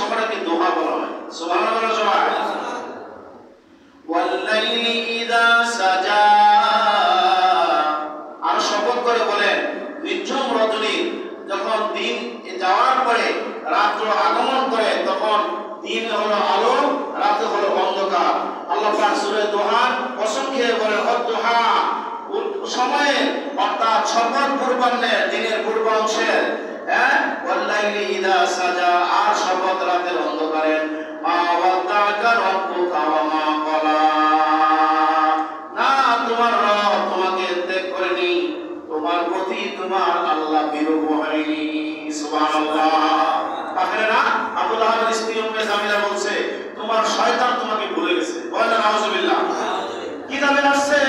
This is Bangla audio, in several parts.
সময়টাকে দোহা বলা হয়। সুবহানাল্লাহ সবাই। ওয়াল্লাইলি ইযা সাজা, আর শপথ করে বলেন নিঝুম রজনী যখন দিন যাওয়ার পরে রাত্র আগমন করে তখন দিন হলো আলো, রাত হলো অন্ধকার। আল্লাহ পাক সূরা দোহার কসম খেয়ে বলেন অদ্দোহা, সময়ে অর্থাৎ শপথ পূর্বাহ্নের দিনের পূর্বাংশের, ওয়াল্লাইলি ইযা সাজা, আর শপথ রাতের অন্ধকারের। মা ওয়াদ্দাকা রাব্বুকা ওয়া মা ক্বালা, না তোমার রব তোমাকে ত্যাগ করেনি, তোমার প্রতি তোমার আল্লাহ বিরূপ হয়নি। সুবহানাল্লাহ। তাহলে না আবুল আহাবের স্ত্রী উম্মে জামিলা বলছে তোমার শয়তান তোমাকে ভুলে গেছে। বলেন নাউজুবিল্লাহ। কিতাবে আসছে,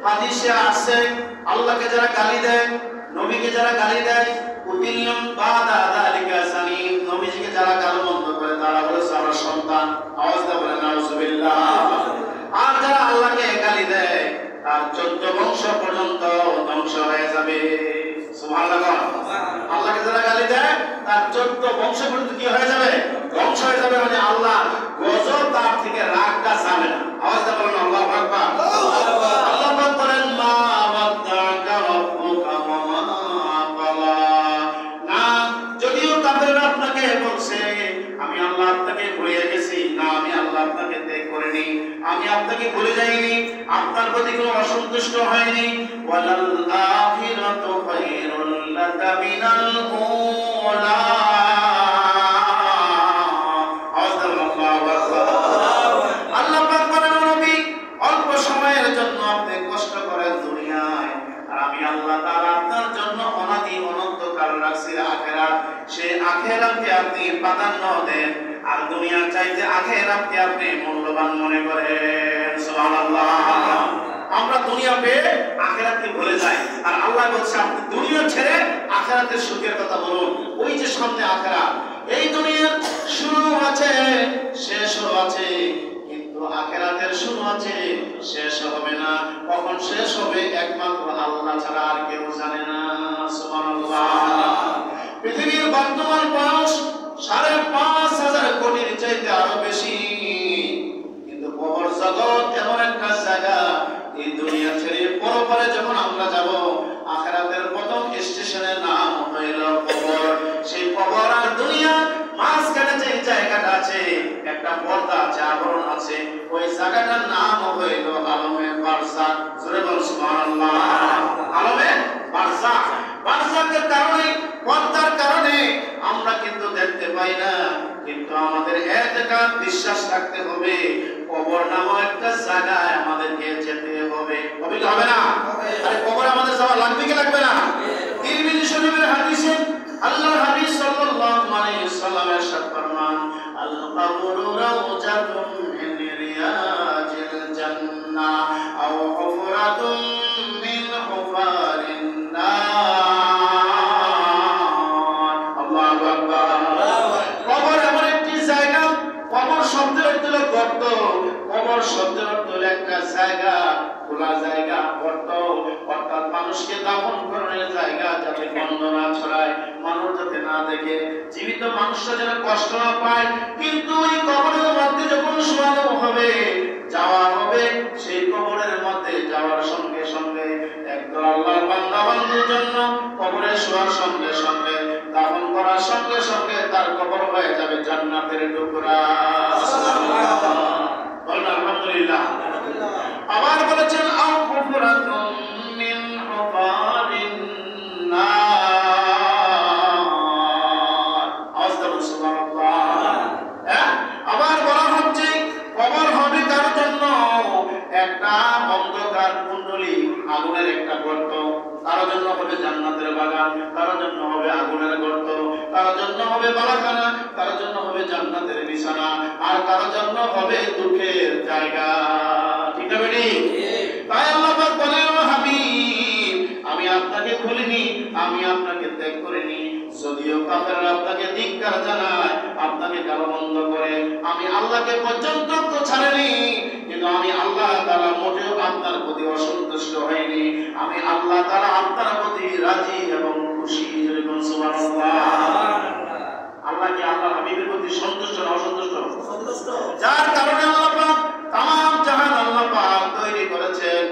হাদিসে আসছে, আল্লাহকে যারা গালি দেয়, নবীকে যারা গালি দেয়, উতিল্লুম বাদা যালিকা সানিম, নবীজিকে যারা গালমন্দ করে তারা হলো সারা সন্তান। আওয়াজ দিয়ে বলেন নাউজুবিল্লাহ। আর যারা আল্লাহকে গালি দেয় তার 14 বংশ পর্যন্ত ধ্বংস হয়ে যাবে। সুবহানাল্লাহ। আল্লাহকে যারা গালি দেয় তার 14 বংশ পর্যন্ত কি হয়ে যাবে? ধ্বংস হয়ে যাবে। মানে আল্লাহ গজব তার থেকে রাগটা যাবে না। আওয়াজ দিয়ে বলেন আল্লাহু আকবার। আল্লাহ পাক বলেন মা ওয়াদ্দাকা রাব্বুকা ওয়া মা ক্বালা, না যদিও কাফেররা আপনাকে বলছে আমি আল্লাহ আপনাকে ভুলে গেছি, না আমি আল্লাহ আপনাকে ত্যাগ করিনি, আমি আপনাকে ভুলে যাইনি, আপনার প্রতি কোনো অসন্তুষ্ট হয়নি। ওয়ালাল আখিরাতু খায়রুল লাকা মিনাল উলা, আল্লাহ পাক বলেন নবী অল্প সময়ের জন্য আপনি কষ্ট করেন দুনিয়ায়, আর আমি আল্লাহ তাআলা আপনার জন্য অনাদি অনন্তকাল রাখছি আখিরাত, সেই আখিরাতকে আপনি প্রাধান্য দেন, আর দুনিয়ার চাইতে আখিরাতকে আপনি মূল্যবান মনে করেন। সুবহানাল্লাহ। আমরা দুনিয়া পেয়ে আখিরাতকে ভুলে যাই, আর আল্লাহ বলছে আপনি দুনিয়া ছেড়ে আখিরাতের সুখের কথা বলুন। ওই যে সামনে আখিরাত, এই দুনিয়ার শুরু আছে শেষও আছে, কিন্তু আখিরাতের শুরু আছে শেষ হবে না। কখন শেষ হবে একমাত্র আল্লাহ ছাড়া আর কেউ জানে না। সুবহানাল্লাহ। পৃথিবীর বর্তমান বয়স 5,500 কোটির চাইতে আরো বেশি, কিন্তু কবর জগৎ এমন একটা জায়গা, এই দুনিয়া ছেড়ে পরপরে যখন আমরা যাব আখিরাতের প্রথম স্টেশনের নাম হইল কবর। সেই কবর আর দুনিয়া মাঝখানে যে জায়গাটা আছে একটা পর্দা আছে, আবরণ আছে, ওই জায়গাটার নাম হইল আলমে বারজাখ। জোরে বলুন সুবহানাল্লাহ। আলমে বারজাখ। বারজাখের কারণে, পর্দার কারণে আমরা কিন্তু দেখতে পাই না, কিন্তু আমাদের এতেকাদ বিশ্বাস রাখতে হবে কবর নামক একটা জায়গায় আমাদেরকে যেতে হবে। হবে কি হবে না? আরে কবর আমাদের যাওয়া লাগবে কি লাগবে না? তিরমিজি শরীফের হাদিসে আল্লাহর হাবিব সাল্লাল্লাহু আলাইহি ওয়াসাল্লাম ইরশাদ ফরমান আল কবরু রাউজাতুন মিন রিয়াজিল জান্নাহ আও হুফরাতুন মিন হুফারিন নার। আল্লাহু আকবার। কবর এমন একটি জায়গা, কবর শব্দের অর্থ হলো গর্ত, কবর শব্দের অর্থ হলো একটা জায়গা, খোলা জায়গা, গর্ত, অর্থাৎ মানুষকে দাফন করার জায়গা, যাতে গন্ধ না ছড়ায়, মানুষ যাতে না দেখে, জীবিত মানুষরা যেন কষ্ট না পায়। কিন্তু ওই কবরের মধ্যে যখন শোয়ানো হবে, যাওয়া হবে, সেই কবরের মধ্যে যাওয়ার সঙ্গে সঙ্গে একদল আল্লাহর বান্দা বান্দির জন্য কবরে শোয়ার সঙ্গে সঙ্গে, দাফন করার সঙ্গে সঙ্গে তার কবর হয়ে যাবে জান্নাতের টুকরা। বলেন আলহামদুলিল্লাহ। আবার বলেছেন আও হুফরাতুম মিন হুফারিন নার। আস্তাগফিরুল্লাহ। সুবহানাল্লাহ। আবার বলা হচ্ছে কবর হবে কার জন্য? একটা অন্ধকার কুণ্ডলী, আগুনের একটা গর্ত, কারোর জন্য হবে জান্নাতের বাগান, কারোর জন্য হবে আগুনের গর্ত, কারোর জন্য হবে বালাখানা, কারোর জন্য হবে জান্নাতের বিছানা, আর কারোর জন্য হবে দুঃখের জায়গা। ঠিক না বেটি? তাই আল্লাহ পাক বলেন ও হাবিব আমি আপনাকে ভুলিনি, আমি আপনাকে ত্যাগ করিনি। যদিও কাফেররা আপনাকে ধিক্কার জানায়, আপনাকে গালমন্দ করে, আমি আল্লাহকে পর্যন্ত তো ছাড়েনি, কিন্তু আমি আল্লাহ তাআলা মোটেও আপনার প্রতি অসন্তুষ্ট হইনি। আমি আল্লাহ তাআলা আপনার প্রতি রাজি এবং খুশি। সুবহানাল্লাহ। আল্লাহ আল্লাহ কি আল্লাহর হাবিবের প্রতি সন্তুষ্ট না অসন্তুষ্ট? সন্তুষ্ট। যার কারণে আল্লাহ পাক तमाम জাহান আল্লাহ পাক তৈরি করেছেন,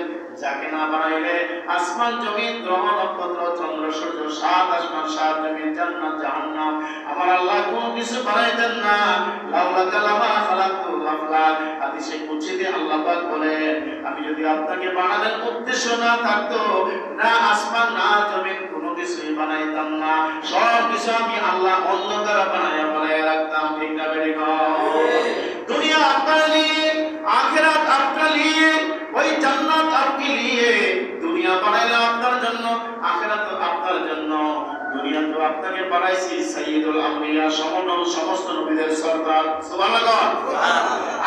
যাকে না বানাইলে আসমান জমিন গ্রহ নক্ষত্র চন্দ্র সূর্য সাত আসমান সাত জমিন জান্নাত জাহান্নাম আমার আল্লাহ কোনো কিছু বানাইতেন না। লাউলা কালামা খালাকুল আফলাক, হাদিসে কুদসিতে আল্লাহ পাক বলেন, আমি যদি আপনাকে বানানোর উদ্দেশ্য না থাকতো, না আসমান না জমিন কোনো কিছুই বানাইতাম না, সব কিছু আমি আল্লাহ অন্ধকার বানায়া বানায়া রাখতাম। ঠিক না বেরি दुनिया आपका लिए, आखिरत आपका लिए, वही जन्नत आपके लिए। दुनिया बनाइला आपनार जन्नो, आखिरत आपनार जन्नो। दुनिया तो आपनाके बानाइছি সাইয়্যিদুল আম্বিয়া সমস্ত নবীদের সরদার। সুবহানাল্লাহ।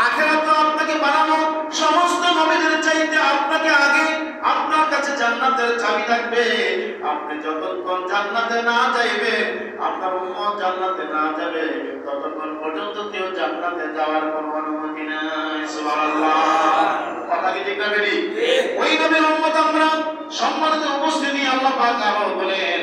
আখিরাত তো আপনাকে বানানো সমস্ত নবীদের চাইতে আপনাকে আগে আপনার কাছে জান্নাতের চাবি থাকবে। আপনি যতক্ষণ জান্নাতে না যাইবেন, আপনার উম্মত জান্নাতে না যাবে, ততক্ষণ পর্যন্ত কেউ জান্নাতে যাওয়ার কোনো অনুমতি নাই। সুবহানাল্লাহ। কথা কি ঠিক না বেরি? ওই নবীর উম্মত আমরা। সম্মানিত উপস্থিতি, আল্লাহ পাক আরো বলেন